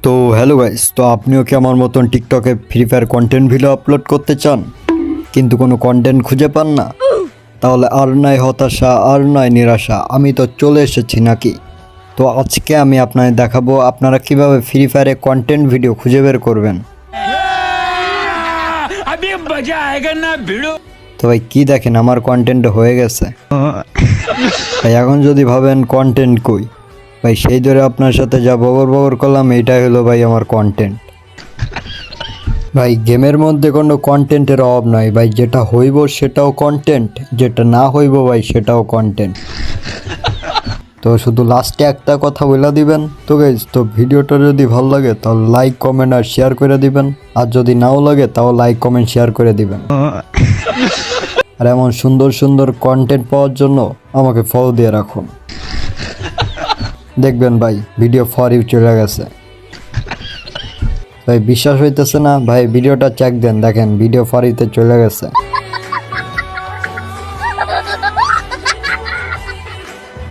তো hello guys, তো আপনিও কি আমার মতন টিকটকে free fire content video upload করতে চান কিন্তু কোনো কন্টেন্ট খুঁজে পান না? তাহলে আর নয় হতাশা, আর নয় নিরাশা, আমি তো চলে এসেছি নাকি। তো আজকে আমি আপনাদের দেখাবো আপনারা কিভাবে ফ্রি ফায়ারে কন্টেন্ট ভিডিও খুঁজে বের করবেন। তো ভাই কি দেখেন, আমার কন্টেন্ট হয়ে গেছে ভাই। এখন যদি ভাবেন কন্টেন্ট কই ভাই, সেই ধরে আপনার সাথে যা বগর করলাম এইটাই হলো ভাই আমার কন্টেন্ট। ভাই গেমের মধ্যে কোনো কন্টেন্টের অভাব নাই ভাই, যেটা হইব সেটাও কন্টেন্ট, যেটা না হইব ভাই সেটাও কন্টেন্ট। তো শুধু লাস্টে একটা কথা বলে দিবেন। তো গাইস, তো ভিডিওটা যদি ভালো লাগে তাহলে লাইক কমেন্ট আর শেয়ার করে দিবেন, আর যদি নাও লাগে তাও লাইক কমেন্ট শেয়ার করে দিবেন। আর এমন সুন্দর সুন্দর কন্টেন্ট পাওয়ার জন্য আমাকে ফলো দিয়ে রাখুন। দেখবেন ভাই ভিডিও ফর ইউ চলে গেছে। ভাই বিশ্বাস হইতেছে না ভাই, ভিডিওটা চেক দেন, দেখেন ভিডিও ফর ইউতে চলে গেছে।